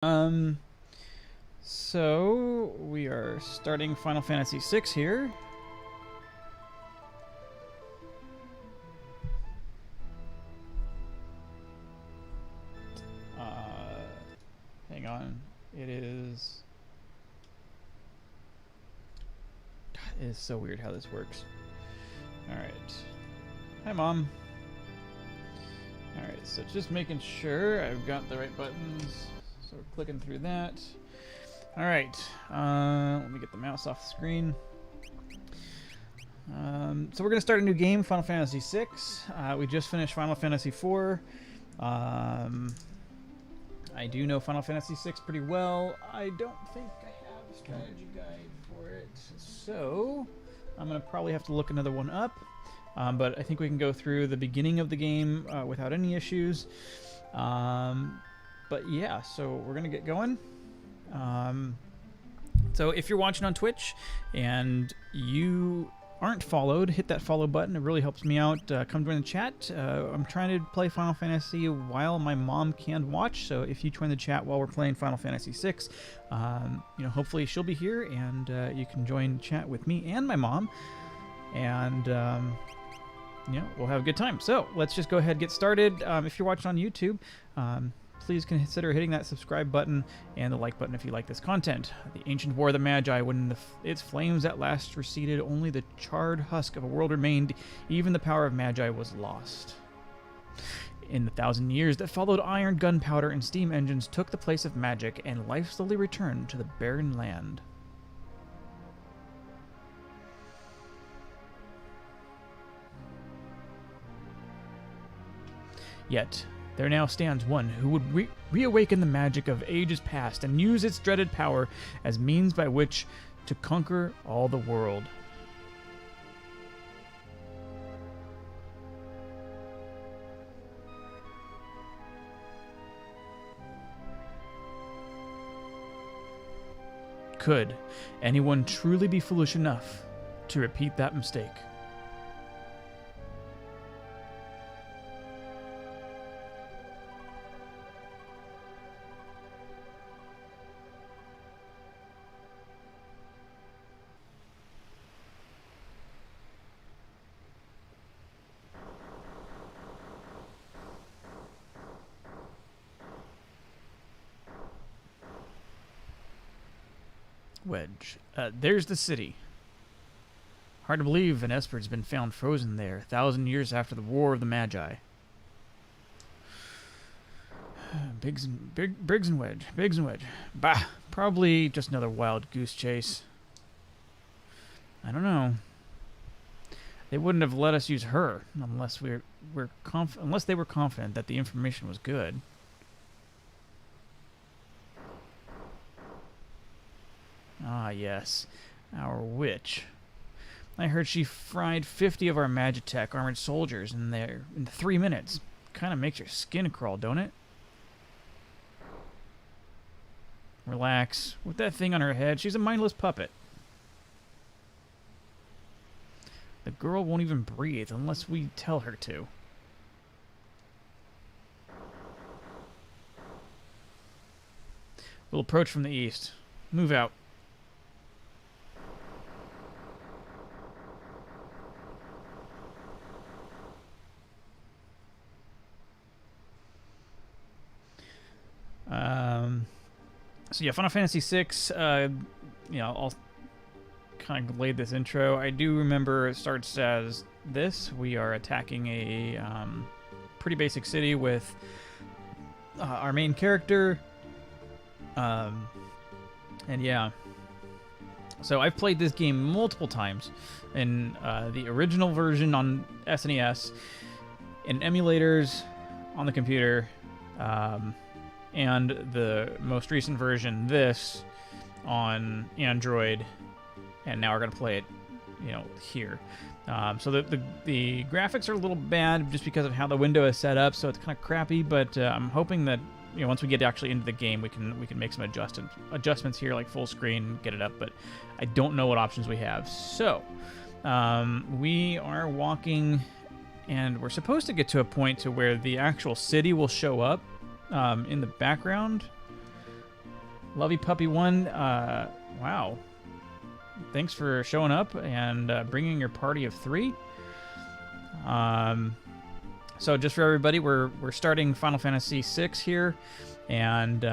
Um, so we are starting Final Fantasy VI here. Hang on. It is... God, it is so weird how this works. Alright. Hi, Mom. Alright, so just making sure I've got the right buttons. So we're clicking through that. Alright. Let me get the mouse off the screen. So we're going to start a new game, Final Fantasy VI. We just finished Final Fantasy IV. I do know Final Fantasy VI pretty well. I don't think I have a strategy guide for it. So I'm going to probably have to look another one up. But I think we can go through the beginning of the game without any issues. But yeah, so we're going to get going. So if you're watching on Twitch and you aren't followed, hit that follow button. It really helps me out. Come join the chat. I'm trying to play Final Fantasy while my mom can watch. So if you join the chat while we're playing Final Fantasy VI, hopefully she'll be here and you can join chat with me and my mom. And we'll have a good time. So let's just go ahead and get started. If you're watching on YouTube, please consider hitting that subscribe button and the like button if you like this content. The ancient war of the Magi, when its flames at last receded, only the charred husk of a world remained. Even the power of Magi was lost. In the 1,000 years that followed, iron, gunpowder, and steam engines took the place of magic, and life slowly returned to the barren land. Yet there now stands one who would reawaken the magic of ages past and use its dreaded power as means by which to conquer all the world. Could anyone truly be foolish enough to repeat that mistake? Wedge. There's the city. Hard to believe an Esper's been found frozen there 1,000 years after the War of the Magi. Briggs and Wedge. Bah, probably just another wild goose chase. I don't know. They wouldn't have let us use her unless unless they were confident that the information was good. Ah, yes. Our witch. I heard she fried 50 of our Magitech armored soldiers in 3 minutes. Kind of makes your skin crawl, don't it? Relax. With that thing on her head, she's a mindless puppet. The girl won't even breathe unless we tell her to. We'll approach from the east. Move out. So yeah, Final Fantasy VI, I'll kind of lay this intro. I do remember it starts as this. We are attacking a pretty basic city with our main character. And yeah. So I've played this game multiple times in the original version on SNES, in emulators on the computer, and the most recent version, this, on Android, and now we're going to play it, here. So the graphics are a little bad just because of how the window is set up, so it's kind of crappy, but I'm hoping that, once we get actually into the game, we can make some adjustments here, like full screen, get it up, but I don't know what options we have. So, we are walking, and we're supposed to get to a point to where the actual city will show up in the background. Lovey Puppy 1, wow. Thanks for showing up and bringing your party of 3. So just for everybody, we're starting Final Fantasy VI here, and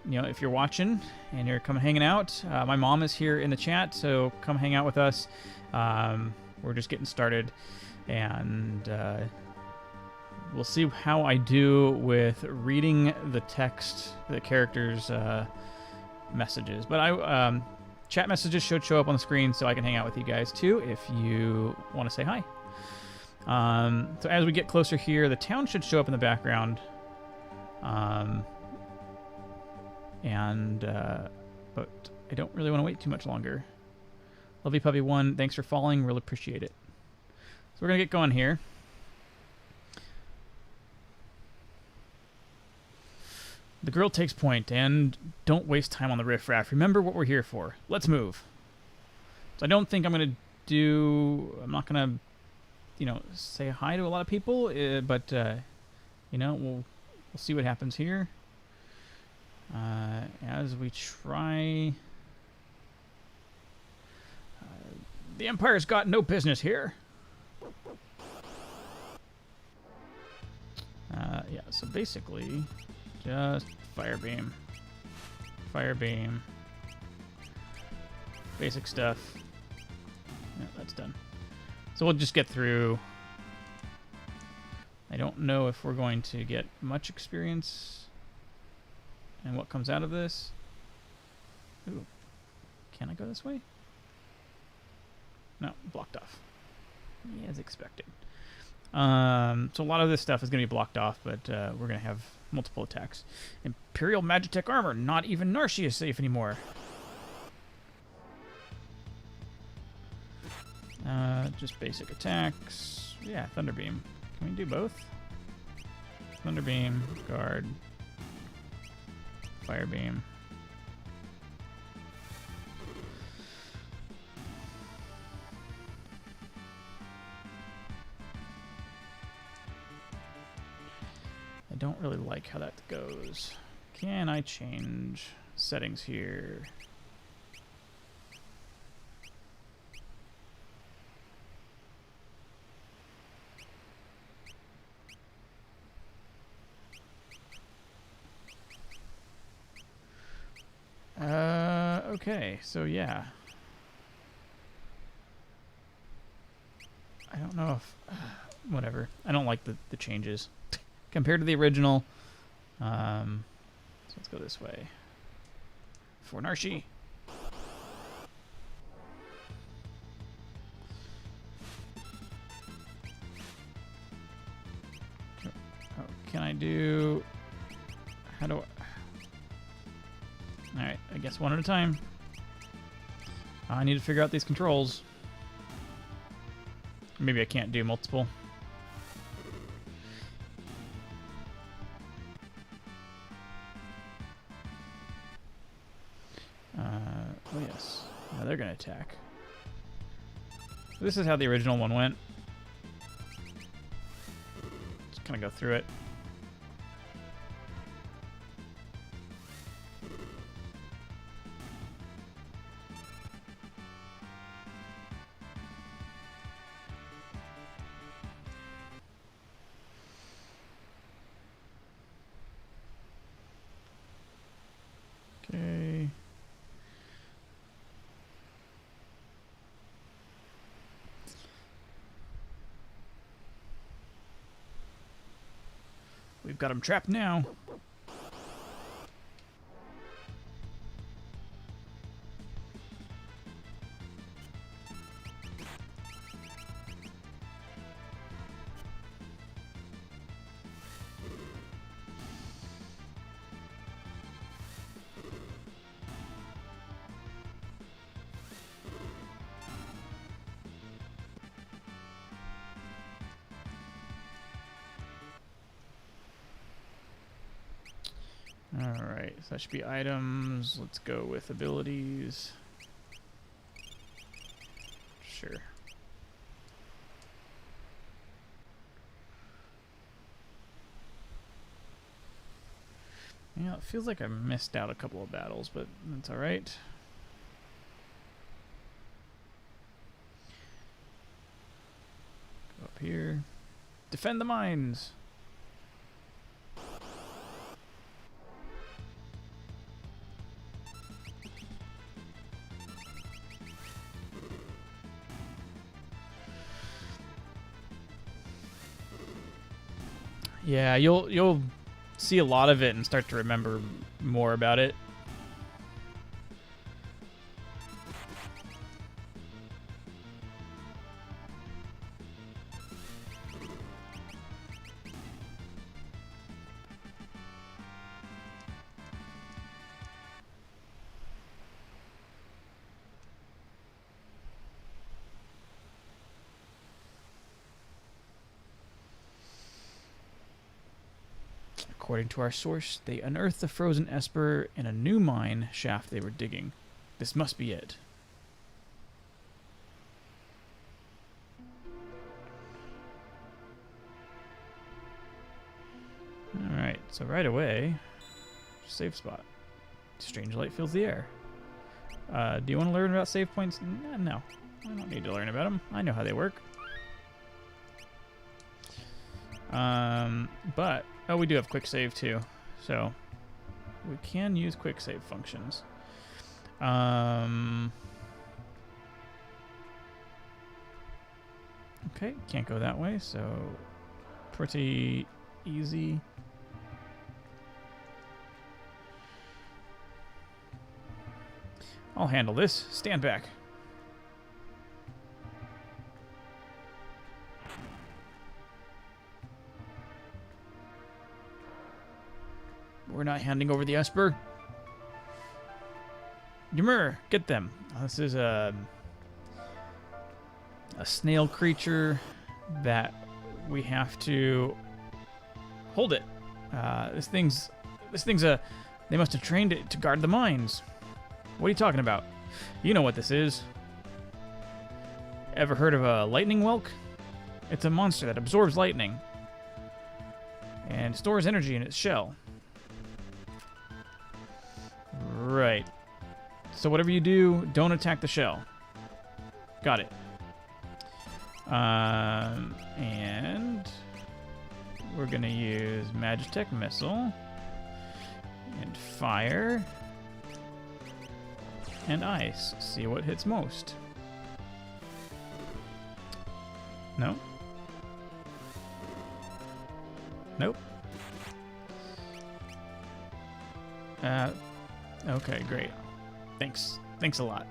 you know, if you're watching and you're coming hanging out, my mom is here in the chat, so come hang out with us. We're just getting started, and we'll see how I do with reading the text, the characters' messages. But chat messages should show up on the screen, so I can hang out with you guys too if you want to say hi. So as we get closer here, the town should show up in the background. But I don't really want to wait too much longer. Lovely Puppy 1, thanks for following. Really appreciate it. So we're going to get going here. The girl takes point, and don't waste time on the riffraff. Remember what we're here for. Let's move. So I don't think I'm going to do... I'm not going to, you know, say hi to a lot of people, but, you know, we'll see what happens here. As we try... the Empire's got no business here. Yeah, so basically, just fire beam. Fire beam. Basic stuff. Yeah, that's done. So we'll just get through. I don't know if we're going to get much experience and what comes out of this. Ooh. Can I go this way? No, blocked off. Yeah, as expected. So a lot of this stuff is going to be blocked off, but we're going to have multiple attacks. Imperial Magitech armor. Not even Narshi is safe anymore. Just basic attacks. Yeah, Thunder Beam. Can we do both? Thunder Beam, guard, Fire Beam. I don't really like how that goes. Can I change settings here? Okay, so yeah. I don't know if... whatever. I don't like the changes. Compared to the original. So let's go this way. For Narshi. Oh, can I do... How do I... Alright, I guess one at a time. I need to figure out these controls. Maybe I can't do multiple. Oh yes. Now they're going to attack. This is how the original one went. Just kind of go through it. Okay. We've got him trapped now. Alright, so that should be items. Let's go with abilities. Sure. Yeah, it feels like I missed out a couple of battles, but that's alright. Go up here. Defend the mines! Yeah, you'll see a lot of it and start to remember more about it. According to our source, they unearthed the frozen Esper in a new mine shaft they were digging. This must be it. Alright, so right away, save spot. Strange light fills the air. Do you want to learn about save points? No, I don't need to learn about them. I know how they work. But oh, we do have quick save too, so we can use quick save functions. Okay, can't go that way, so pretty easy. I'll handle this. Stand back. We're not handing over the Esper. Ymir, get them. This is a snail creature that we have to hold it. This thing's they must have trained it to guard the mines. What are you talking about? You know what this is. Ever heard of a lightning whelk? It's a monster that absorbs lightning and stores energy in its shell. Right. So whatever you do, don't attack the shell. Got it. And we're gonna use Magitech Missile and Fire and Ice. See what hits most. No. Nope. Okay, great. Thanks. Thanks a lot.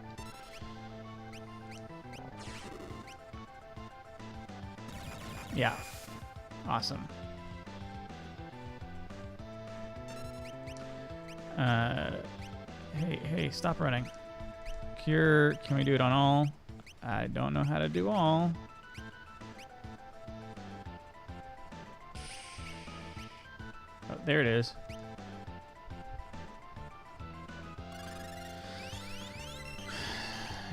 Yeah. Awesome. Hey, stop running. Cure, can we do it on all? I don't know how to do all. Oh, there it is.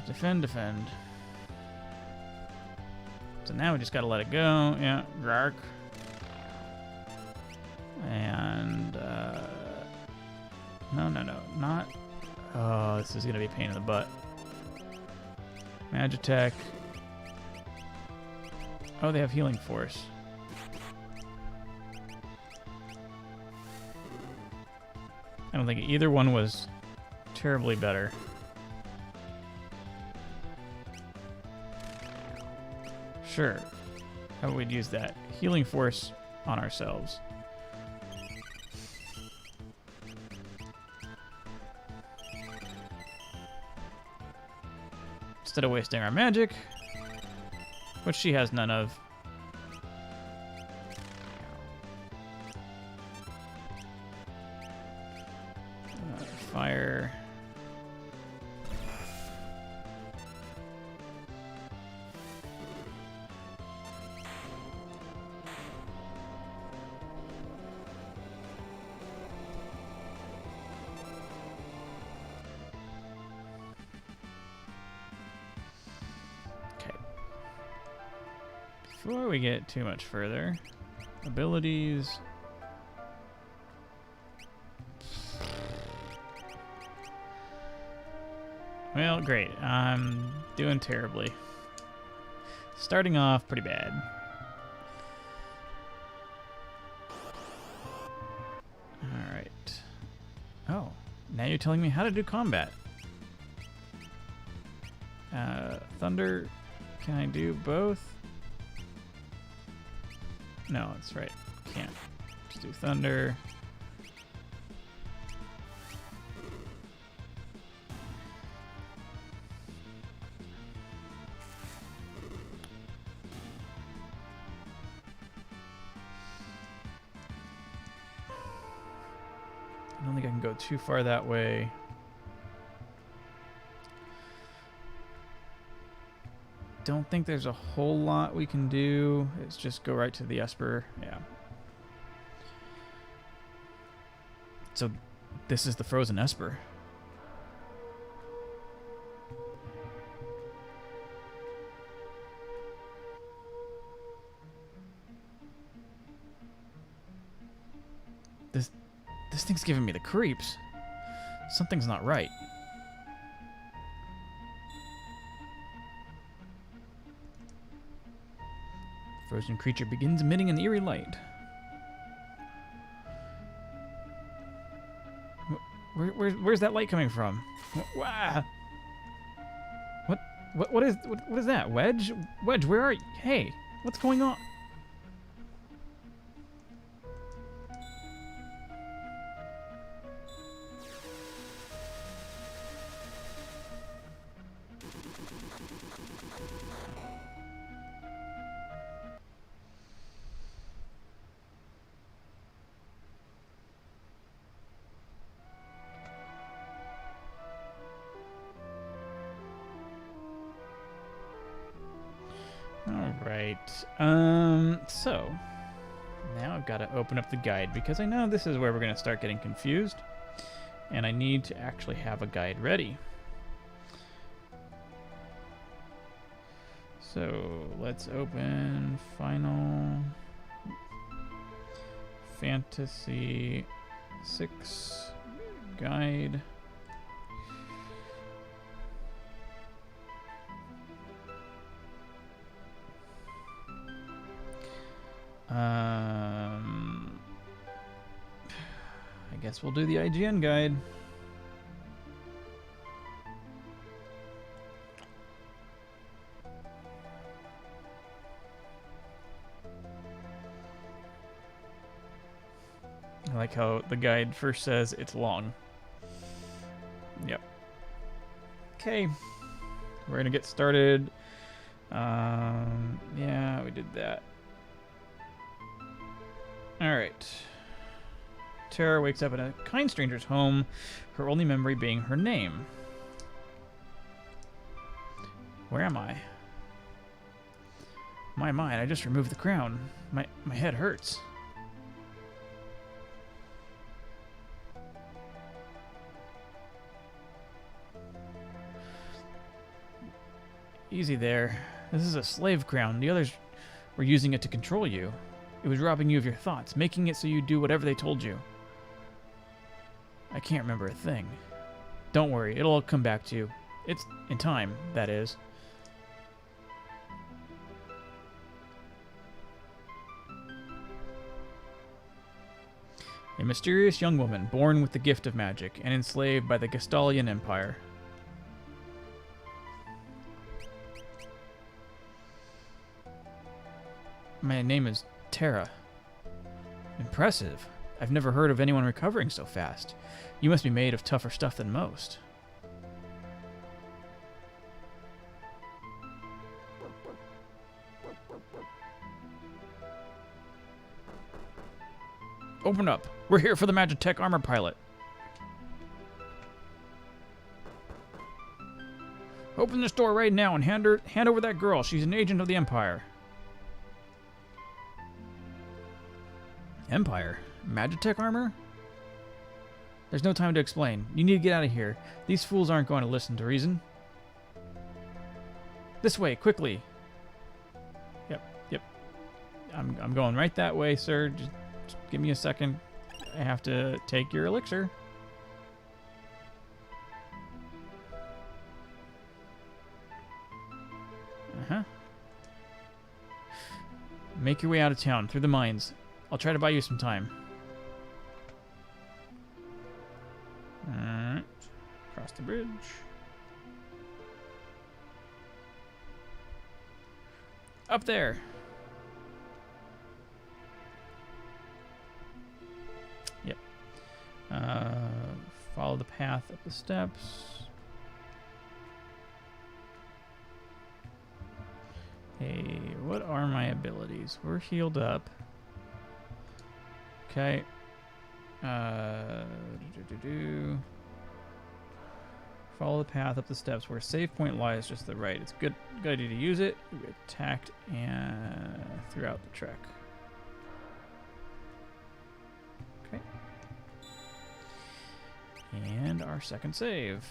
Defend. So now we just gotta let it go. Yeah, Grark. And, no, not. Oh, this is gonna be a pain in the butt. Magitech. Oh, they have Healing Force. I don't think either one was terribly better. Sure. How would we use that? Healing Force on ourselves. Instead of wasting our magic, which she has none of. Fire. Before we get too much further, abilities. Well, great. I'm doing terribly. Starting off pretty bad. Alright. Oh, now you're telling me how to do combat. Thunder, can I do both? No, that's right. Can't. Just do thunder. I don't think I can go too far that way. Don't think there's a whole lot we can do. It's just go right to the Esper. Yeah. So this is the frozen Esper. This thing's giving me the creeps. Something's not right. Frozen creature begins emitting an eerie light. Where's that light coming from? What is that? Wedge? Wedge, where are you? Hey, what's going on? So now I've got to open up the guide because I know this is where we're going to start getting confused, and I need to actually have a guide ready. So let's open Final Fantasy VI Guide. I guess we'll do the IGN guide. I like how the guide first says it's long. Yep. Okay. We're gonna get started. Yeah, we did that. Alright. Tara wakes up in a kind stranger's home, her only memory being her name. Where am I? My mind, I just removed the crown. My head hurts. Easy there. This is a slave crown. The others were using it to control you. It was robbing you of your thoughts, making it so you do whatever they told you. I can't remember a thing. Don't worry, it'll all come back to you. It's in time, that is. A mysterious young woman born with the gift of magic and enslaved by the Gestalian Empire. My name is Tara. Impressive. I've never heard of anyone recovering so fast. You must be made of tougher stuff than most. Open up. We're here for the Magitech armor pilot. Open this door right now and hand over that girl. She's an agent of the Empire. Empire? Magitech armor? There's no time to explain. You need to get out of here. These fools aren't going to listen to reason. This way, quickly. Yep. I'm going right that way, sir. Just give me a second. I have to take your elixir. Uh-huh. Make your way out of town, through the mines. I'll try to buy you some time. Alright. Cross the bridge. Up there. Yep. Follow the path up the steps. Hey, what are my abilities? We're healed up. Okay. Follow the path up the steps where save point lies just to the right. It's a good idea to use it. We get attacked and throughout the trek. Okay. And our second save.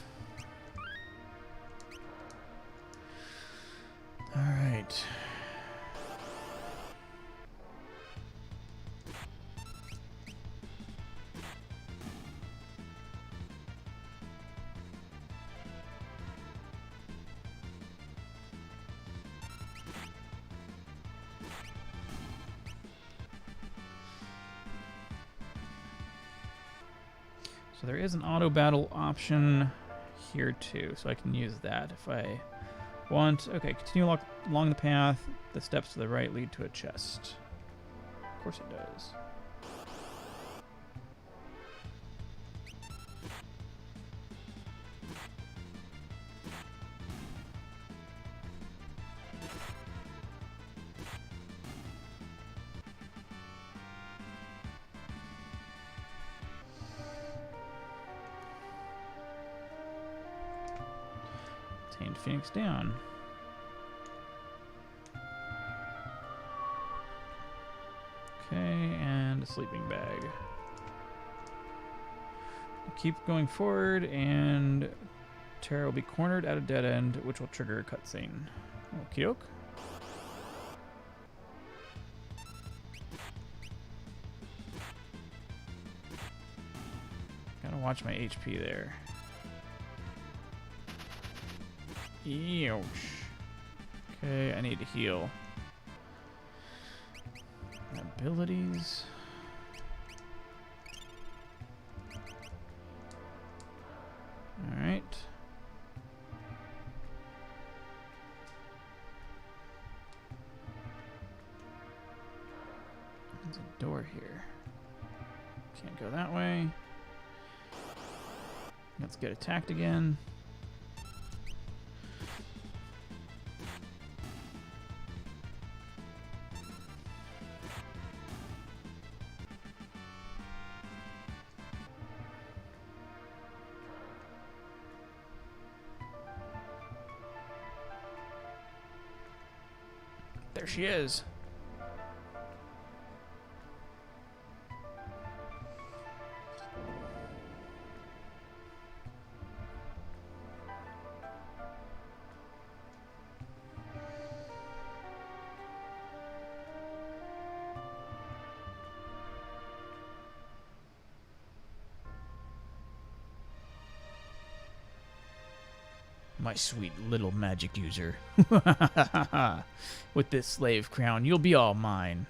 All right. So there is an auto battle option here too, so I can use that if I want. Okay, continue along the path. The steps to the right lead to a chest. Of course it does. Tamed Phoenix down. Okay, and a sleeping bag. Keep going forward, and Terra will be cornered at a dead end, which will trigger a cutscene. Okie doke. Gotta watch my HP there. Ouch. Okay, I need to heal. Abilities. Alright. There's a door here. Can't go that way. Let's get attacked again. There she is. My sweet little magic user. With this slave crown, you'll be all mine.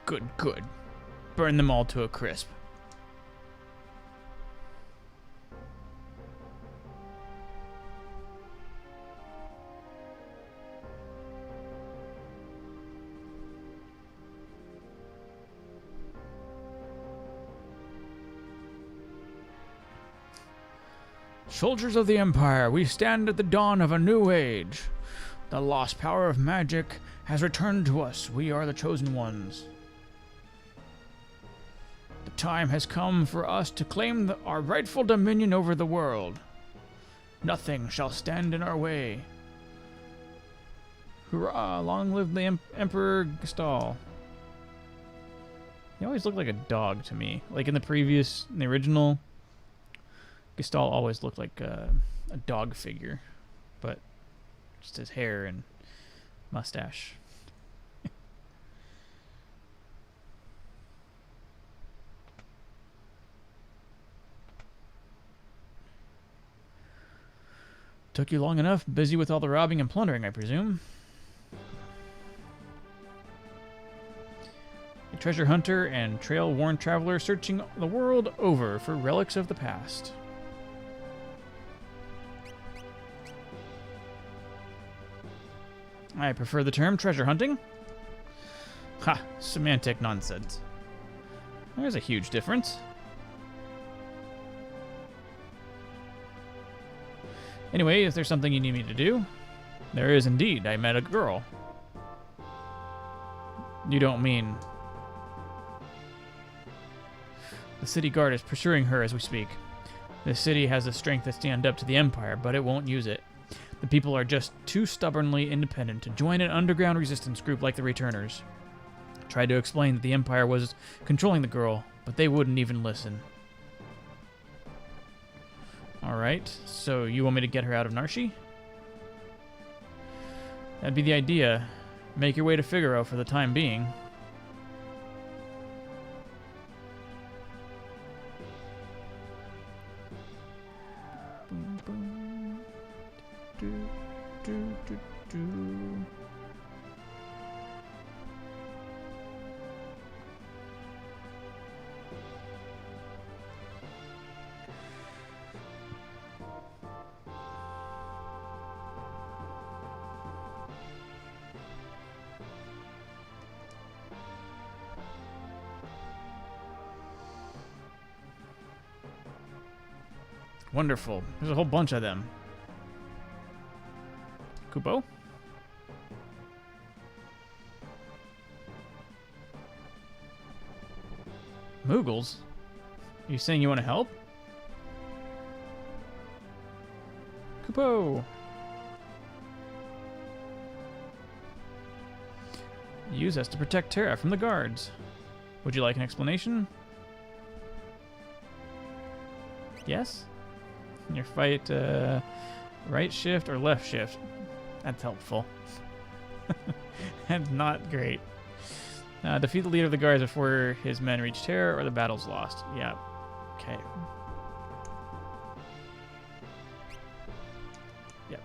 Good, good. Burn them all to a crisp. Soldiers of the Empire, we stand at the dawn of a new age. The lost power of magic has returned to us. We are the chosen ones. The time has come for us to claim our rightful dominion over the world. Nothing shall stand in our way. Hurrah! Long live the Emperor Gestal. He always looked like a dog to me. Like in the original, Gestalt always looked like a dog figure, but just his hair and mustache. Took you long enough, busy with all the robbing and plundering, I presume. A treasure hunter and trail-worn traveler searching the world over for relics of the past. I prefer the term treasure hunting. Ha, semantic nonsense. There's a huge difference. Anyway, is there something you need me to do? There is indeed. I met a girl. You don't mean... The city guard is pursuing her as we speak. The city has the strength to stand up to the Empire, but it won't use it. The people are just too stubbornly independent to join an underground resistance group like the Returners. I tried to explain that the Empire was controlling the girl, but they wouldn't even listen. Alright, so you want me to get her out of Narshi? That'd be the idea. Make your way to Figaro for the time being. Boom, boom. Do, do, do, do. Wonderful. There's a whole bunch of them. Kupo? Moogles? You saying you want to help? Kupo! Use us to protect Terra from the guards. Would you like an explanation? Yes? Your fight, right shift or left shift? That's helpful. That's not great. Defeat the leader of the guards before his men reach Terra or the battle's lost. Yeah. Okay. Yep.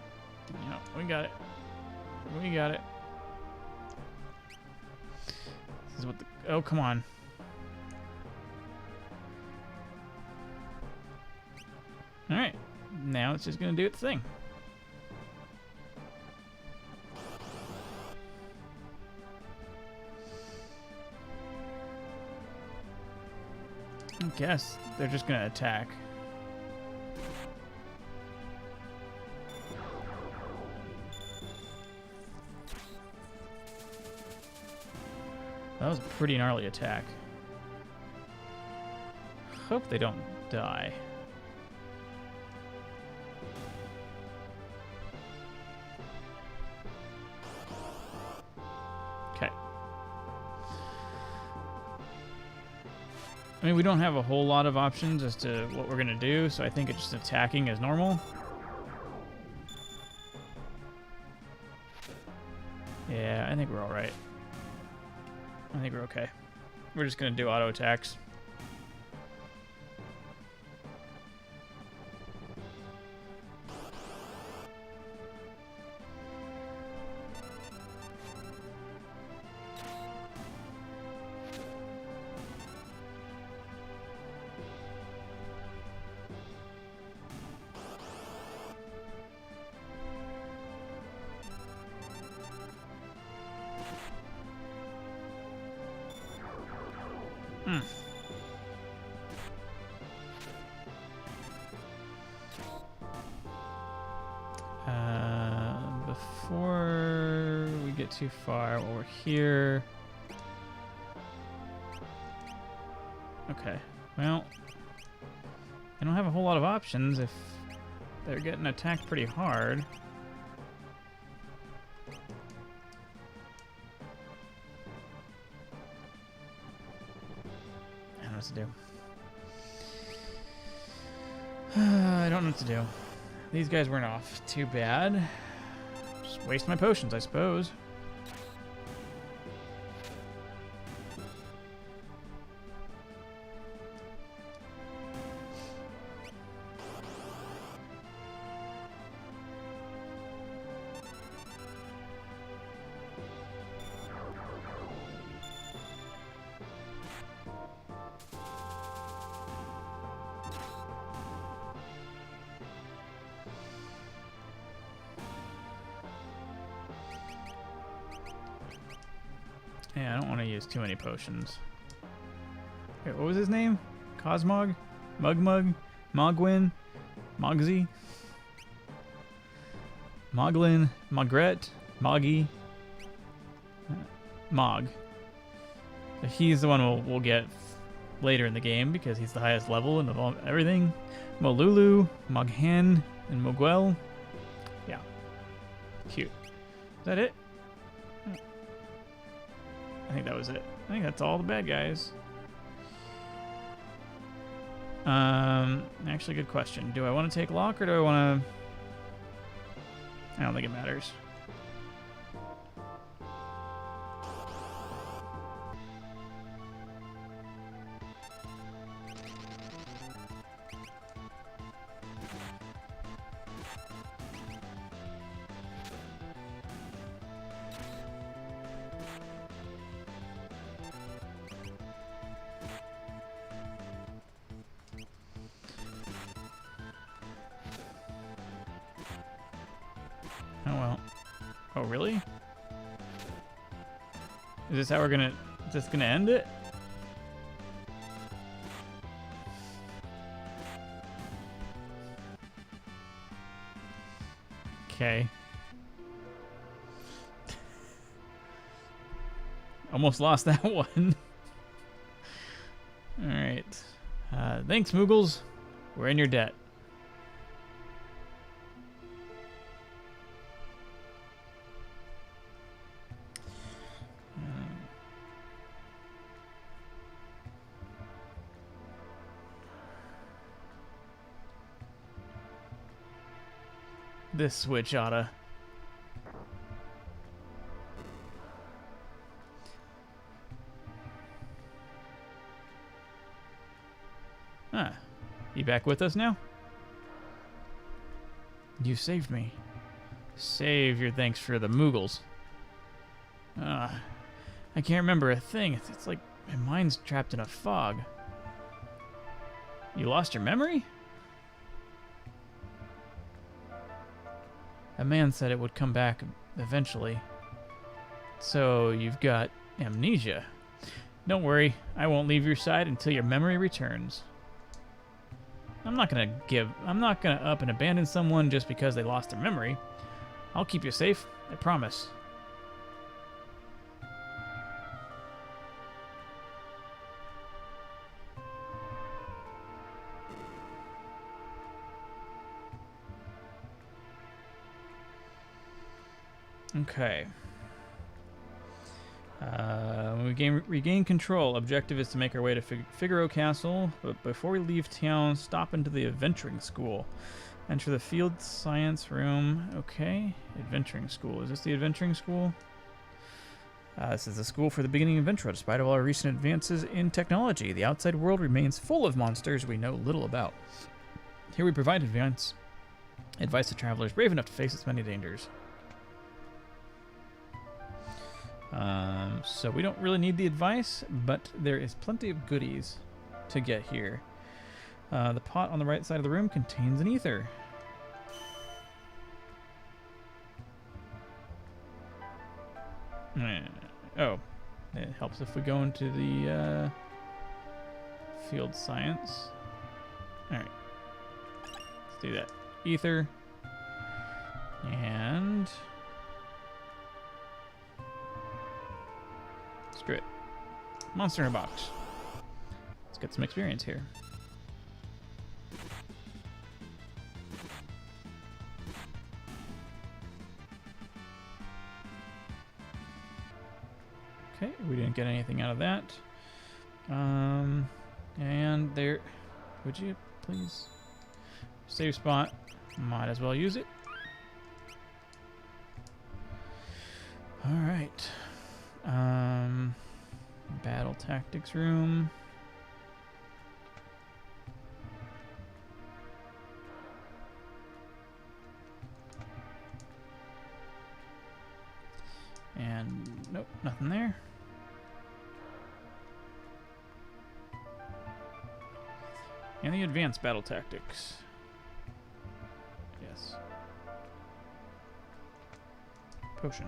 Yeah, we got it. We got it. This is what the... Oh, come on. Alright, now it's just going to do its thing. I guess they're just going to attack. That was a pretty gnarly attack. Hope they don't die. I mean, we don't have a whole lot of options as to what we're going to do, so I think it's just attacking as normal. Yeah, I think we're alright. I think we're okay. We're just going to do auto attacks. Before we get too far, while we're here... Okay, well... I don't have a whole lot of options if they're getting attacked pretty hard. what to do. I don't know what to do. These guys weren't off too bad. Just waste my potions, I suppose. Yeah, I don't want to use too many potions. Wait, what was his name? Cosmog? Mugmug? Mogwin? Mogsy? Moglin? Mogret? Moggy? Mog. So he's the one we'll get later in the game because he's the highest level and of everything. Molulu, Moghan, and Moguel. Yeah. Cute. Is that it? I think that was it. I think that's all the bad guys. Actually, good question. Do I want to take Locke or do I want to... I don't think it matters. Oh well. Oh really? Is this how we're gonna... Is this gonna end it? Okay. Almost lost that one. Alright. Thanks, Moogles. We're in your debt. This switch oughta... Ah, you back with us now? You saved me. Save your thanks for the Moogles. I can't remember a thing. It's like my mind's trapped in a fog. You lost your memory? A man said it would come back eventually. So you've got amnesia. Don't worry, I won't leave your side until your memory returns. I'm not gonna up and abandon someone just because they lost their memory. I'll keep you safe, I promise. Okay. We regain control. Objective is to make our way to Figaro Castle, but before we leave town, stop into the adventuring school. Enter the field science room. Okay. Adventuring school. Is this the adventuring school? This is the school for the beginning adventurer. Despite all our recent advances in technology, the outside world remains full of monsters we know little about. Here we provide advice to travelers brave enough to face its many dangers. So we don't really need the advice, but there is plenty of goodies to get here. The pot on the right side of the room contains an ether. Oh, it helps if we go into the field science. Alright, let's do that. Ether. And... screw it. Monster in a box. Let's get some experience here. Okay, we didn't get anything out of that. And there, would you please? Save spot. Might as well use it. All right. Battle tactics room. And nope, nothing there. And the advanced battle tactics. Yes. Potion.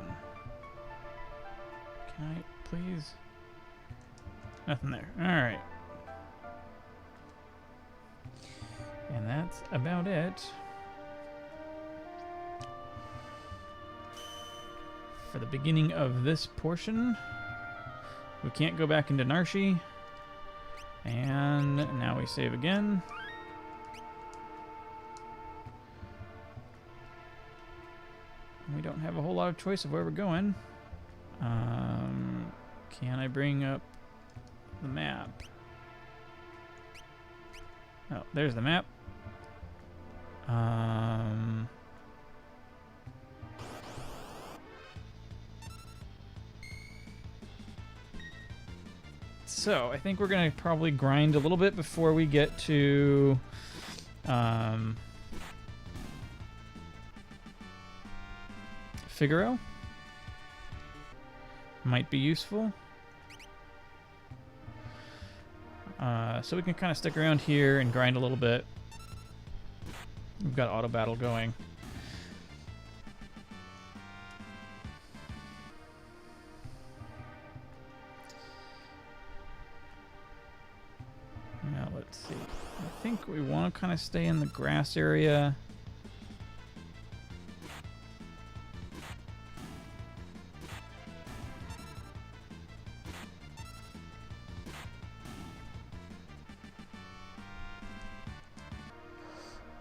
Can I please? Nothing there. Alright. And that's about it for the beginning of this portion. We can't go back into Narshi. And now we save again. We don't have a whole lot of choice of where we're going. Can I bring up the map? Oh, there's the map. So I think we're gonna probably grind a little bit before we get to Figaro. Might be useful. So we can kind of stick around here and grind a little bit. We've got auto battle going. Now let's see. I think we want to kind of stay in the grass area.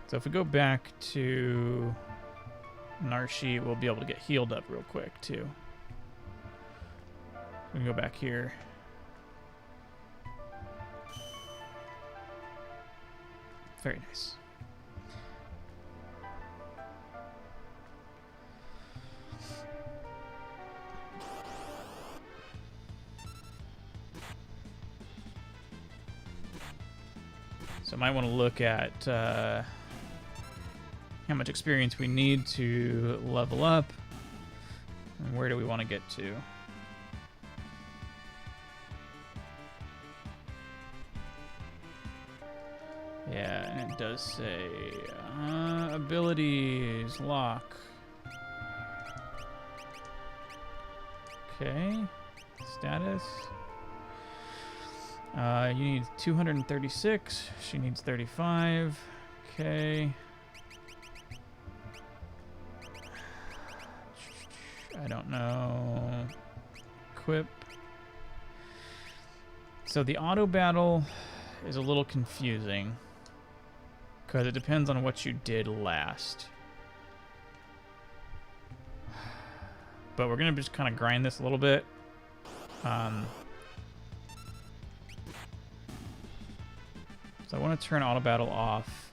So if we go back to Narshi, we'll be able to get healed up real quick too. We can go back here. Very nice. So I might want to look at how much experience we need to level up, and where do we want to get to. Yeah, and it does say abilities lock. Okay, status. You need 236. She needs 35. Okay. I don't know. Equip. So the auto battle is a little confusing because it depends on what you did last. But we're gonna just kind of grind this a little bit. So I want to turn auto battle off.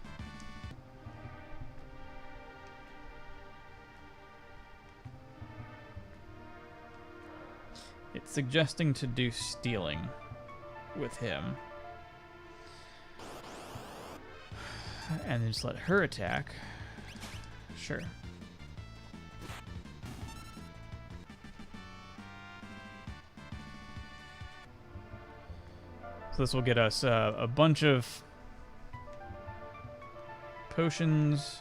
It's suggesting to do stealing with him. And then just let her attack. Sure. So this will get us a bunch of potions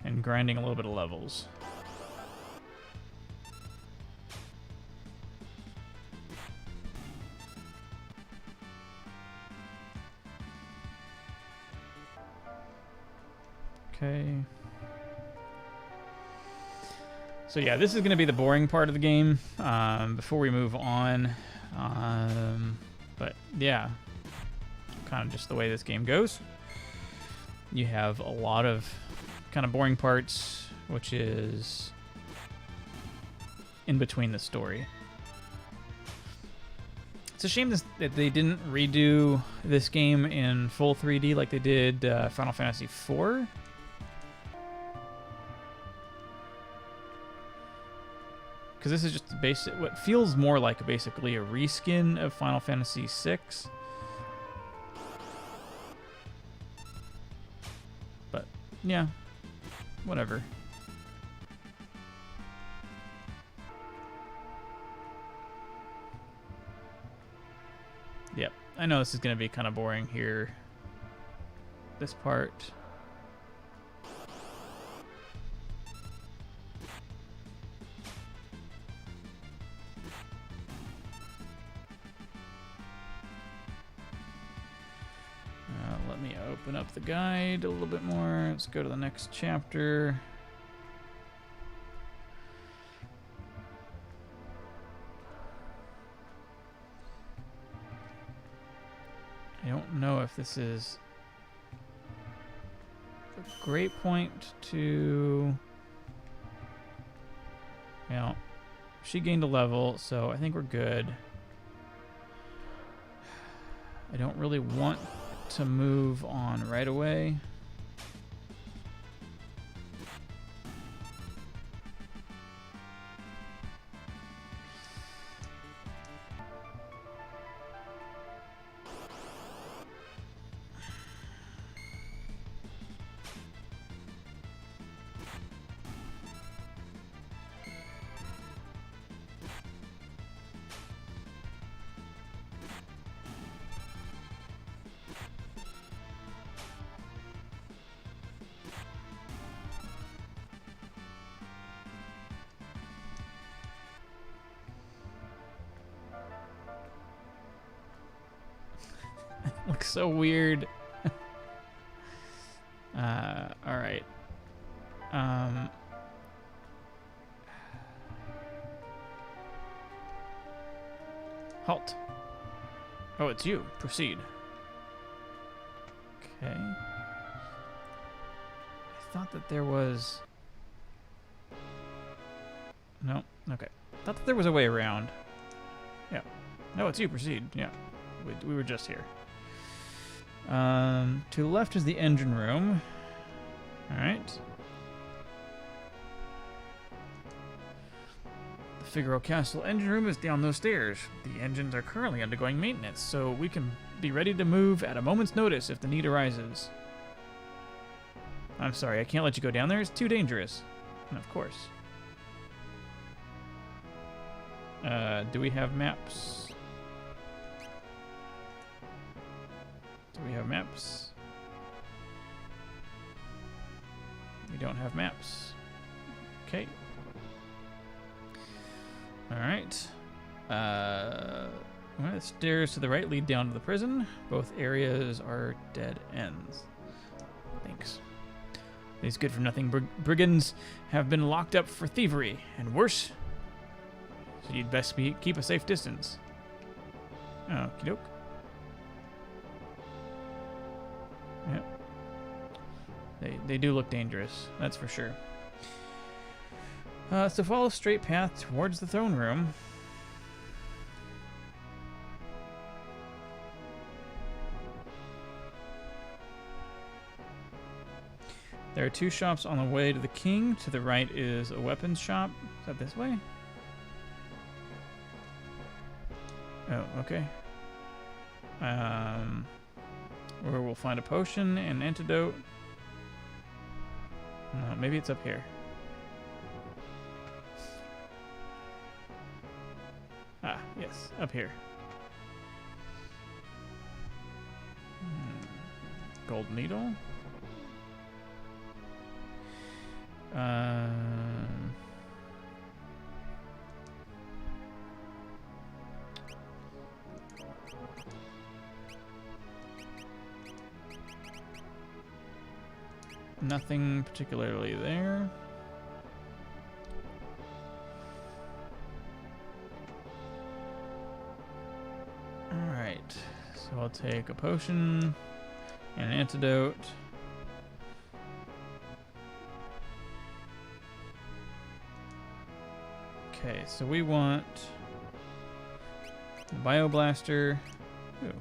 and grinding a little bit of levels. Okay. So yeah, this is going to be the boring part of the game before we move on. But yeah, kind of just the way this game goes. You have a lot of kind of boring parts, which is in between the story. It's a shame that they didn't redo this game in full 3D like they did Final Fantasy IV. Because this is just basic, what feels more like basically a reskin of Final Fantasy VI. But yeah, whatever. Yep, I know this is going to be kind of boring here. This part. Let me open up the guide a little bit more. Let's go to the next chapter. I don't know if this is a great point to... Well, she gained a level, so I think we're good. I don't really want to move on right away. Looks so weird. All right. Halt. Oh, it's you. Proceed. Okay. I thought that there was... No. Okay. Thought that there was a way around. Yeah. No, it's you. Proceed. Yeah. We were just here. To the left is the engine room. Alright. The Figaro Castle engine room is down those stairs. The engines are currently undergoing maintenance, so we can be ready to move at a moment's notice if the need arises. I'm sorry, I can't let you go down there. It's too dangerous. And of course. Do we have maps? Do we have maps? We don't have maps. Okay. Alright. The stairs to the right lead down to the prison. Both areas are dead ends. Thanks. These good-for-nothing brigands have been locked up for thievery, and worse. So you'd best keep a safe distance. Okie doke. Yep. They do look dangerous, that's for sure. So follow a straight path towards the throne room. There are two shops on the way to the king. To the right is a weapons shop. Is that this way? Oh, okay. Where we'll find a potion and antidote. No, maybe it's up here. Ah, yes, up here. Gold needle. Nothing particularly there. Alright, so I'll take a potion and an antidote. Okay, so we want The Bioblaster. Ooh.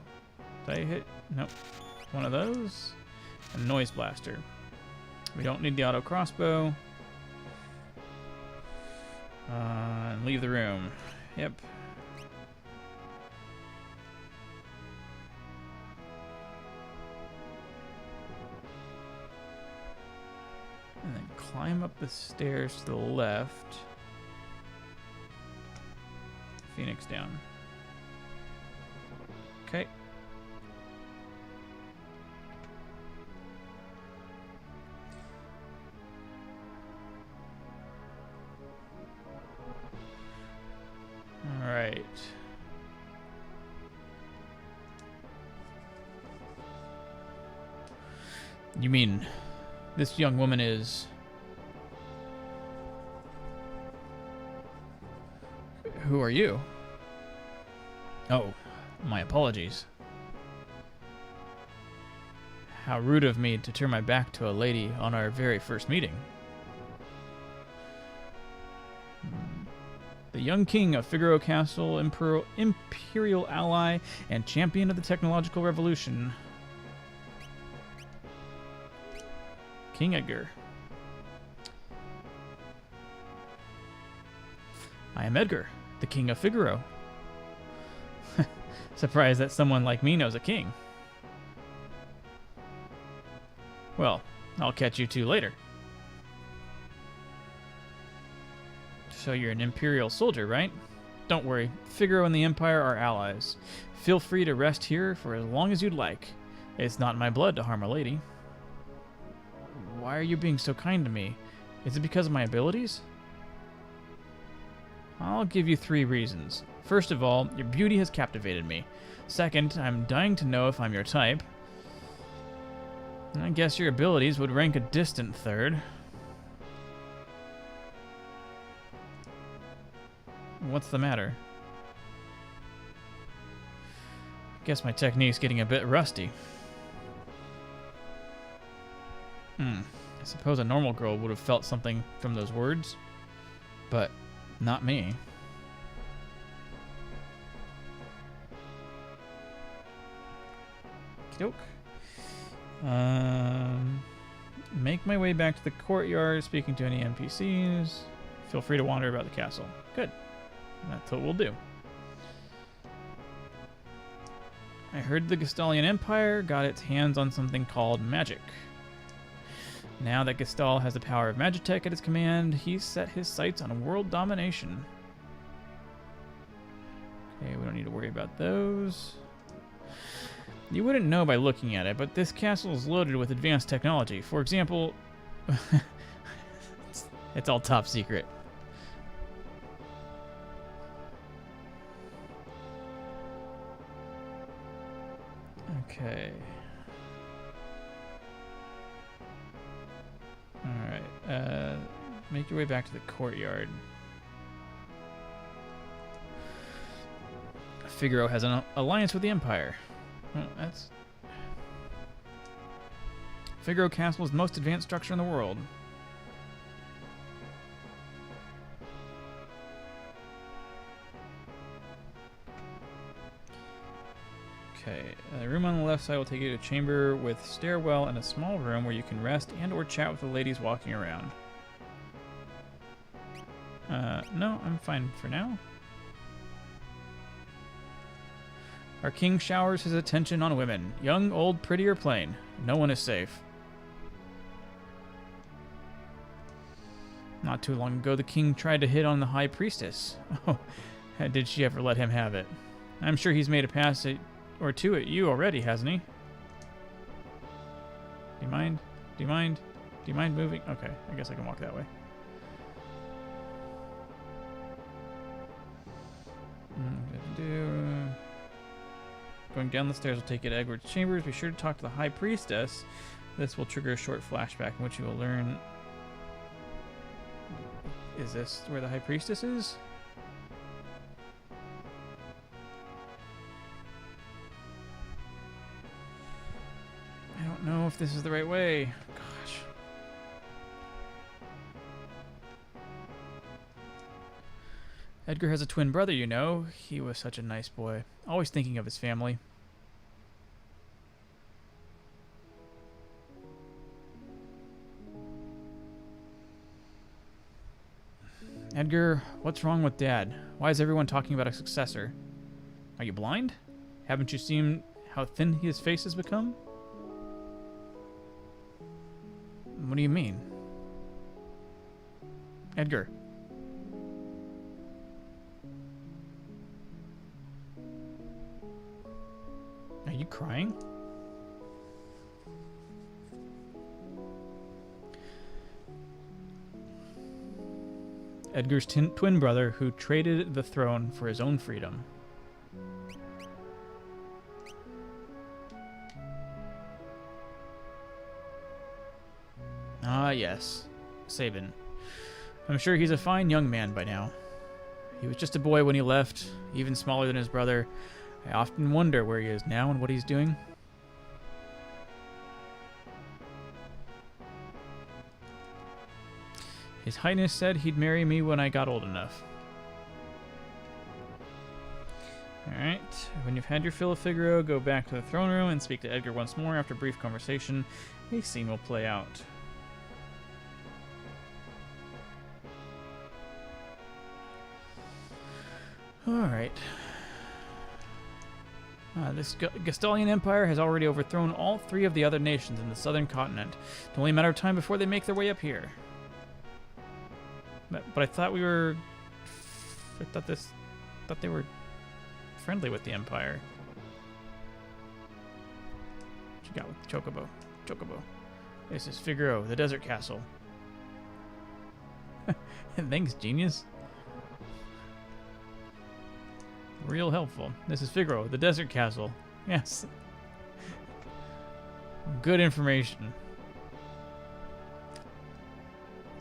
Did I hit? Nope. One of those. A Noise Blaster. We don't need the auto crossbow. And leave the room. Yep. And then climb up the stairs to the left. Phoenix down. Okay. All right. You mean this young woman is... Who are you? Oh, my apologies. How rude of me to turn my back to a lady on our very first meeting. The young king of Figaro Castle, imperial ally, and champion of the technological revolution. King Edgar. I am Edgar, the king of Figaro. Surprised that someone like me knows a king. Well, I'll catch you two later. So you're an Imperial soldier, right? Don't worry, Figaro and the Empire are allies. Feel free to rest here for as long as you'd like. It's not in my blood to harm a lady. Why are you being so kind to me? Is it because of my abilities? I'll give you 3 reasons. First of all, your beauty has captivated me. Second, I'm dying to know if I'm your type. I guess your abilities would rank a distant third. What's the matter? Guess my technique's getting a bit rusty. I suppose a normal girl would have felt something from those words, but not me. Okey-doke. Make my way back to the courtyard, speaking to any NPCs. Feel free to wander about the castle. Good. That's what we'll do. I heard the Gestalian Empire got its hands on something called magic. Now that Gestal has the power of Magitech at his command, he's set his sights on world domination. Okay, we don't need to worry about those. You wouldn't know by looking at it, but this castle is loaded with advanced technology. For example, it's all top secret. Okay. Alright, make your way back to the courtyard. Figaro has an alliance with the Empire. Well, that's... Figaro Castle is the most advanced structure in the world. Okay, the room on the left side will take you to a chamber with stairwell and a small room where you can rest and or chat with the ladies walking around. No, I'm fine for now. Our king showers his attention on women. Young, old, pretty, or plain. No one is safe. Not too long ago, the king tried to hit on the high priestess. Oh, did she ever let him have it? I'm sure he's made a pass or two at you already, hasn't he? Do you mind? Do you mind? Do you mind moving? Okay, I guess I can walk that way. Going down the stairs will take you to Edward's chambers. Be sure to talk to the High Priestess. This will trigger a short flashback in which you will learn... Is this where the High Priestess is? I don't know if this is the right way. Gosh. Edgar has a twin brother, you know. He was such a nice boy, always thinking of his family. Edgar, what's wrong with Dad? Why is everyone talking about a successor? Are you blind? Haven't you seen how thin his face has become? What do you mean? Edgar. Are you crying? Edgar's twin brother who traded the throne for his own freedom. Ah, yes. Sabin. I'm sure he's a fine young man by now. He was just a boy when he left, even smaller than his brother. I often wonder where he is now and what he's doing. His Highness said he'd marry me when I got old enough. Alright, when you've had your fill of Figaro, go back to the throne room and speak to Edgar once more. After a brief conversation, a scene will play out. Alright. This Gastalian Empire has already overthrown all 3 of the other nations in the southern continent. It's only a matter of time before they make their way up here. But I thought we were... I thought they were friendly with the Empire. What you got with Chocobo? Chocobo. This is Figaro, the desert castle. Thanks, genius. Real helpful. This is Figaro, the desert castle. Yes. Good information.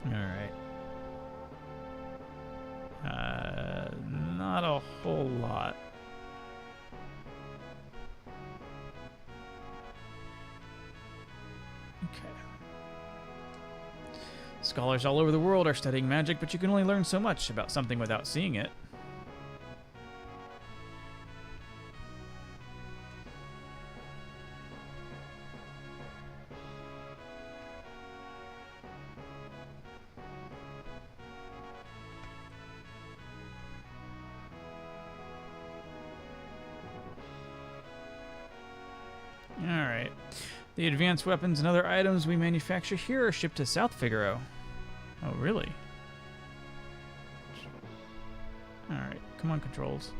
Alright. Not a whole lot. Okay. Scholars all over the world are studying magic, but you can only learn so much about something without seeing it. Alright. The advanced weapons and other items we manufacture here are shipped to South Figaro. Oh, really? Alright, come on, controls.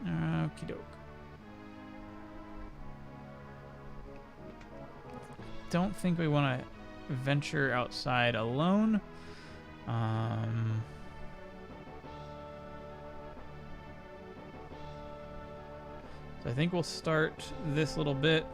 Okie doke. Don't think we want to venture outside alone. So I think we'll start this little bit.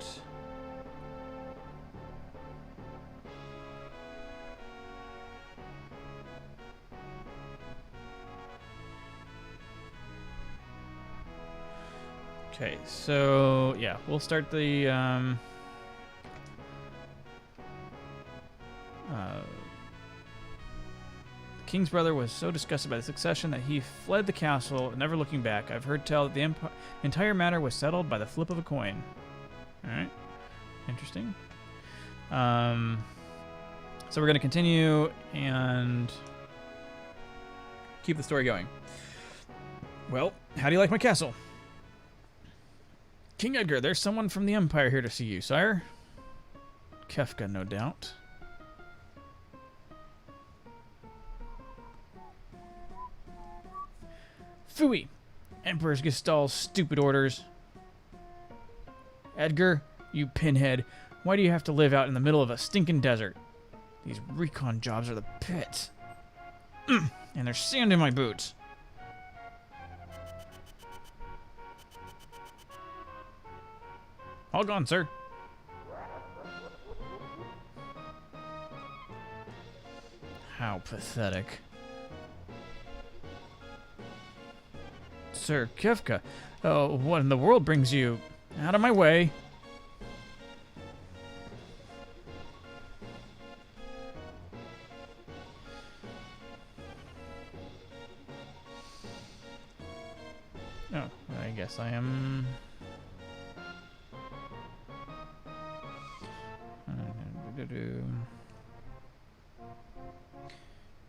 Okay, so yeah, we'll start the King's brother was so disgusted by the succession that he fled the castle, never looking back. I've heard tell that the entire matter was settled by the flip of a coin. Alright. Interesting. So we're going to continue and keep the story going. Well, how do you like my castle? King Edgar, there's someone from the Empire here to see you, sire. Kefka, no doubt. Phooey! Emperor's Gestal's stupid orders. Edgar, you pinhead, why do you have to live out in the middle of a stinking desert? These recon jobs are the pit. And there's sand in my boots. All gone, sir. How pathetic. Sir Kefka, what in the world brings you out of my way? guess I am...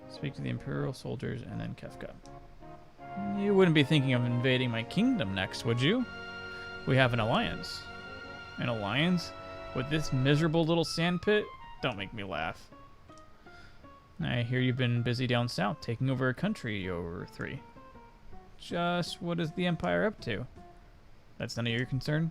Speak to the Imperial soldiers and then Kefka. You wouldn't be thinking of invading my kingdom next, would you? We have an alliance. An alliance? With this miserable little sandpit? Don't make me laugh. I hear you've been busy down south, taking over a country or three. Just what is the Empire up to? That's none of your concern?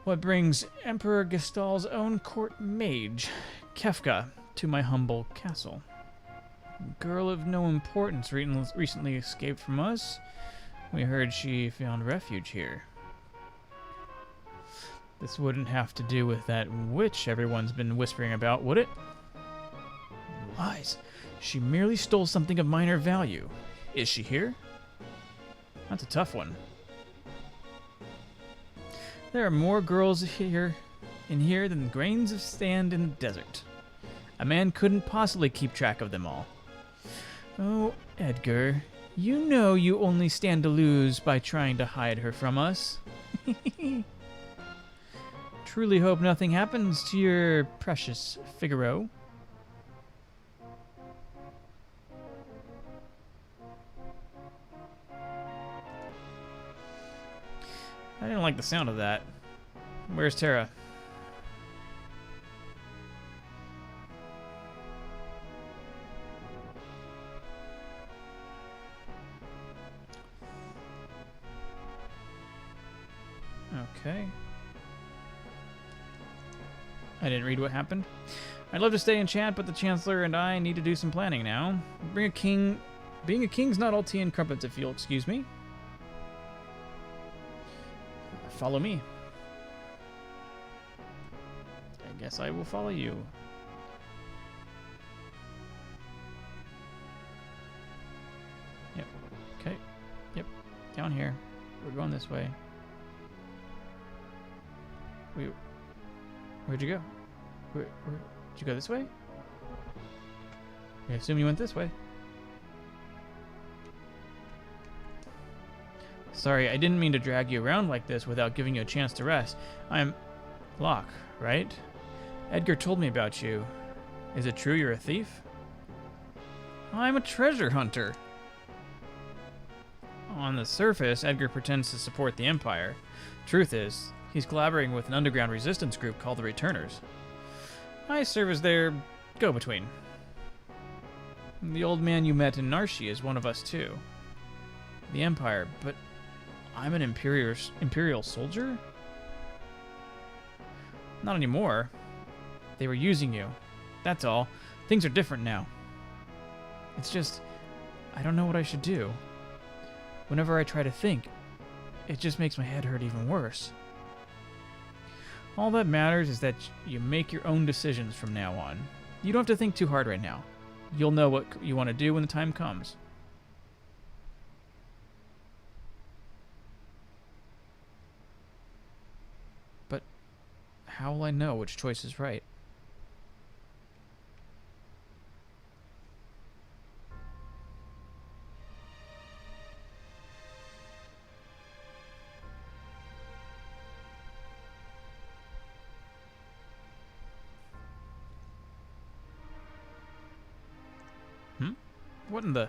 What brings Emperor Gestal's own court mage, Kefka, to my humble castle? A girl of no importance recently escaped from us. We heard she found refuge here. This wouldn't have to do with that witch everyone's been whispering about, would it? Lies. She merely stole something of minor value. Is she here? That's a tough one. There are more girls in here than grains of sand in the desert. A man couldn't possibly keep track of them all. Oh, Edgar, you know you only stand to lose by trying to hide her from us. Truly hope nothing happens to your precious Figaro. I didn't like the sound of that. Where's Terra? Okay. I didn't read what happened. I'd love to stay and chat, but the Chancellor and I need to do some planning now. Being a king's not all tea and crumpets, if you'll excuse me. Follow me. I guess I will follow you. Yep. Okay. Yep. Down here. We're going this way. Where'd you go? Did you go this way? I assume you went this way. Sorry, I didn't mean to drag you around like this without giving you a chance to rest. I'm... Locke, right? Edgar told me about you. Is it true you're a thief? I'm a treasure hunter. On the surface, Edgar pretends to support the Empire. Truth is, he's collaborating with an underground resistance group called the Returners. I serve as their go-between. The old man you met in Narshi is one of us too. The Empire, but I'm an Imperial soldier? Not anymore. They were using you. That's all. Things are different now. It's just, I don't know what I should do. Whenever I try to think, it just makes my head hurt even worse. All that matters is that you make your own decisions from now on. You don't have to think too hard right now. You'll know what you want to do when the time comes. But how will I know which choice is right? What in the...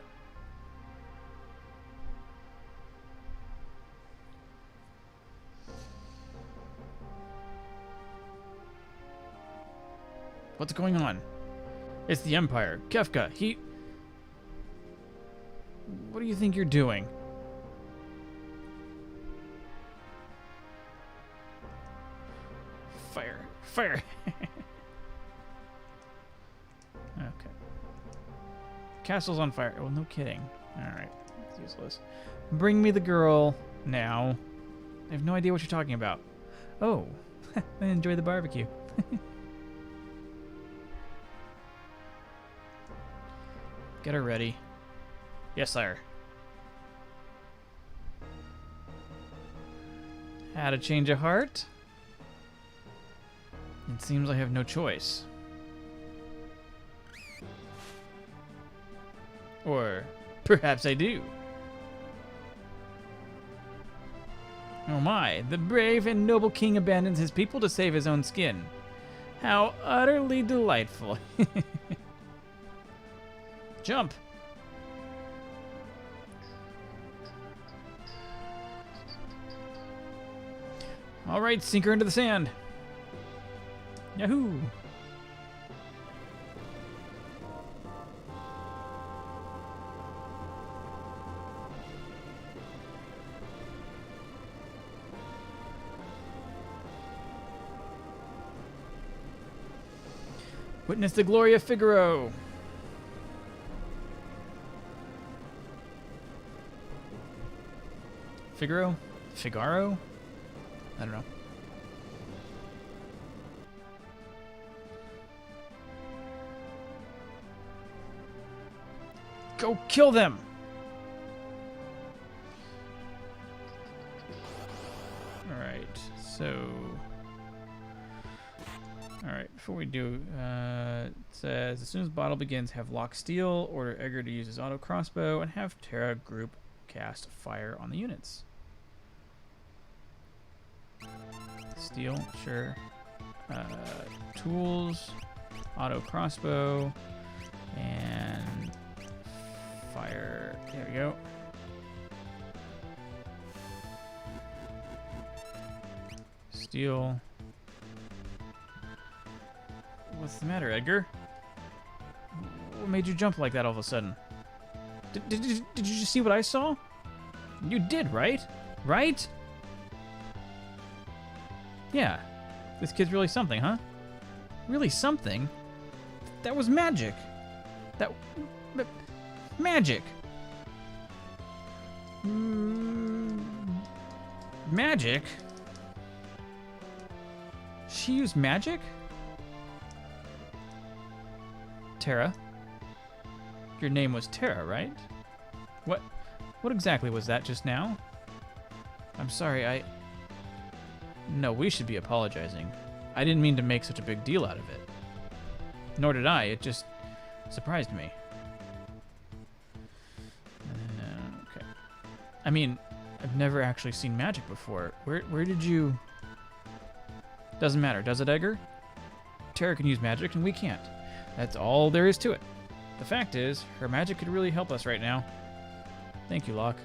What's going on? It's the Empire. Kefka, he... What do you think you're doing? Fire. Fire. Okay. Castle's on fire. Oh, no kidding. Alright. It's useless. Bring me the girl now. I have no idea what you're talking about. Oh. I enjoy the barbecue. Get her ready. Yes, sire. Had a change of heart? It seems I have no choice. Or perhaps I do. Oh my, the brave and noble king abandons his people to save his own skin. How utterly delightful. Jump. All right, sink her into the sand. Yahoo! Witness the glory of Figaro. Figaro? Figaro? I don't know. Go kill them! Alright, so... Alright, before we do, it says, as soon as battle begins, have Lock Steel, order Edgar to use his auto crossbow, and have Terra group cast fire on the units. Steel, sure. Tools, auto crossbow, and fire. There we go. Steel. What's the matter, Edgar? What made you jump like that all of a sudden? Did you just see what I saw? You did, right? Right? Yeah. This kid's really something, huh? Really something? That was magic. Magic. Magic? She used magic? Terra? Your name was Terra, right? What exactly was that just now? I'm sorry, No, we should be apologizing. I didn't mean to make such a big deal out of it. Nor did I, it just surprised me. Okay. I mean, I've never actually seen magic before. Where did you... Doesn't matter, does it, Edgar? Terra can use magic and we can't. That's all there is to it. The fact is, her magic could really help us right now. Thank you, Locke.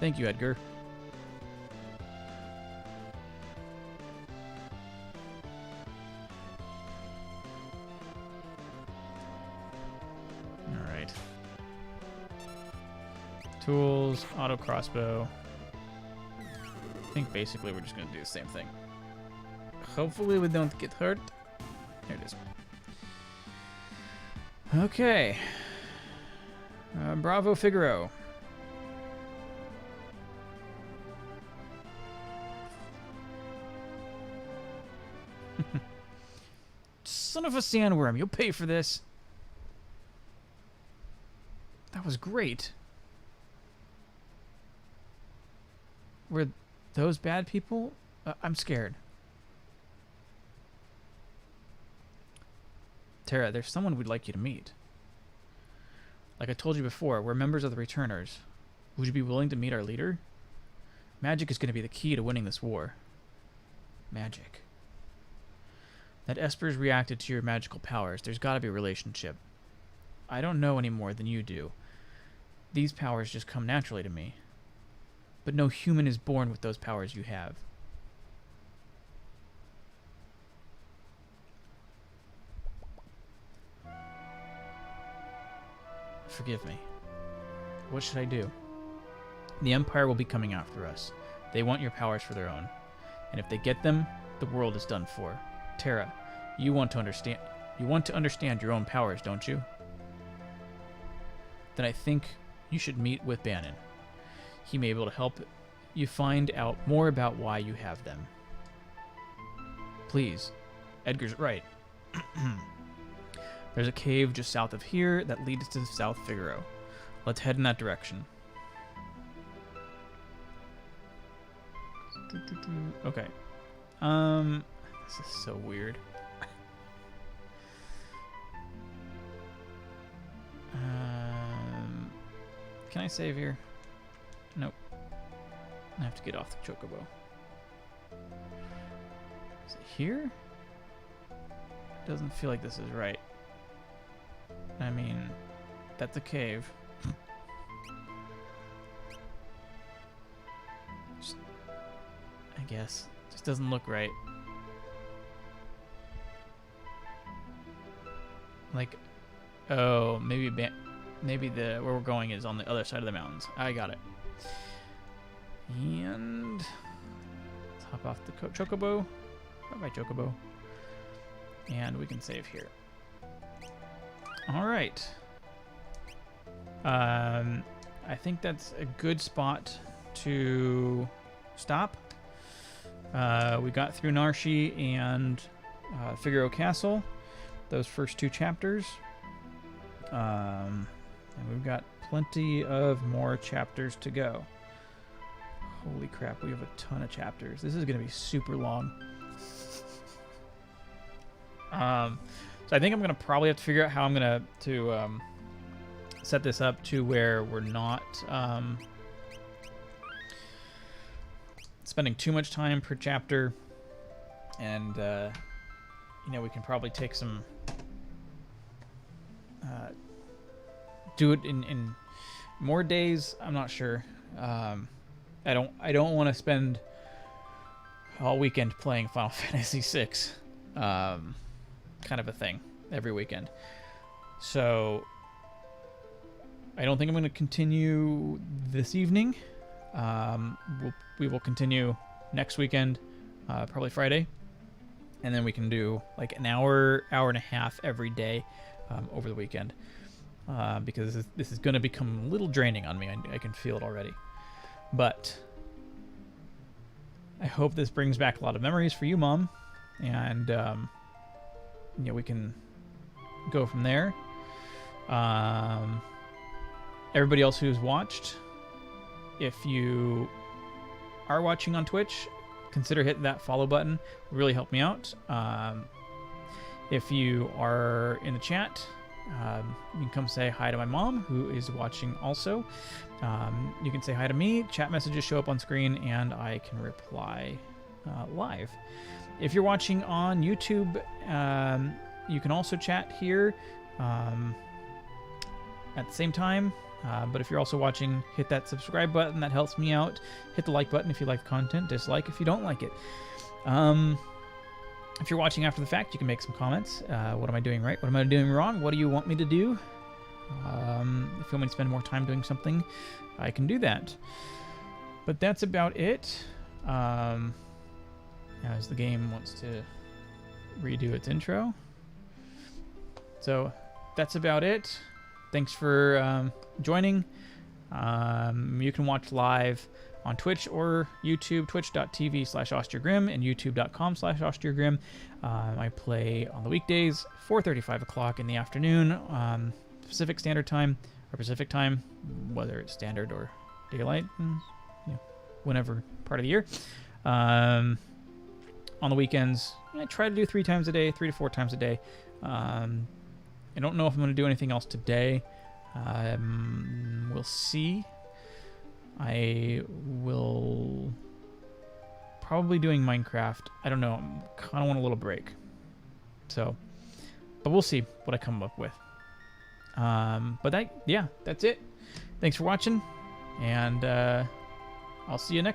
Thank you, Edgar. Alright. Tools, auto crossbow. I think basically we're just going to do the same thing. Hopefully we don't get hurt. There it is. Okay. Bravo, Figaro. Son of a sandworm, you'll pay for this. That was great. Were those bad people? I'm scared. Terra, there's someone we'd like you to meet. Like I told you before, we're members of the Returners. Would you be willing to meet our leader? Magic is going to be the key to winning this war. Magic. That Esper's reacted to your magical powers. There's got to be a relationship. I don't know any more than you do. These powers just come naturally to me. But no human is born with those powers you have. Forgive me. What should I do? The Empire will be coming after us. They want your powers for their own. And if they get them, the world is done for. Terra, you want to understand your own powers, don't you? Then I think you should meet with Bannon. He may be able to help you find out more about why you have them. Please. Edgar's right. There's a cave just south of here that leads to South Figaro. Let's head in that direction. Okay. This is so weird. Can I save here? Nope. I have to get off the chocobo. Is it here? Doesn't feel like this is right. I mean, that's a cave. Just, I guess. Just doesn't look right. Like, oh, maybe the where we're going is on the other side of the mountains. I got it. And let's hop off the chocobo. Bye-bye, chocobo. And we can save here. All right. I think that's a good spot to stop. We got through Narshi and Figaro Castle, those first 2 chapters. And we've got plenty of more chapters to go. Holy crap, we have a ton of chapters. This is going to be super long. So I think I'm going to probably have to figure out how I'm going to set this up to where we're not spending too much time per chapter. And, you know, we can probably take some... do it in more days. I'm not sure. I don't want to spend all weekend playing Final Fantasy VI, kind of a thing every weekend. So I don't think I'm going to continue this evening. We will continue next weekend, probably Friday, and then we can do like an hour and a half every day over the weekend. Because this is going to become a little draining on me. I can feel it already. But I hope this brings back a lot of memories for you, Mom. And, yeah, we can go from there. Everybody else who's watched, if you are watching on Twitch, consider hitting that follow button. It would really help me out. If you are in the chat... you can come say hi to my mom, who is watching also. You can say hi to me. Chat messages show up on screen, and I can reply live. If you're watching on YouTube, you can also chat here at the same time. But if you're also watching, hit that subscribe button. That helps me out. Hit the like button if you like the content. Dislike if you don't like it. If you're watching after the fact, you can make some comments. What am I doing right? What am I doing wrong? What do you want me to do? If you want me to spend more time doing something, I can do that. But that's about it. As the game wants to redo its intro. So that's about it. Thanks for joining. You can watch live on Twitch or YouTube, twitch.tv/AustriaGrim and youtube.com/AustriaGrim. I play on the weekdays, 4:30, 5 o'clock in the afternoon, Pacific Standard Time, or Pacific Time, whether it's standard or daylight, whenever part of the year. On the weekends, I try to do 3 times a day, 3 to 4 times a day. I don't know if I'm going to do anything else today. We'll see. I will probably doing Minecraft. I don't know. I kind of want a little break. So, but we'll see what I come up with. But that's it. Thanks for watching, and I'll see you next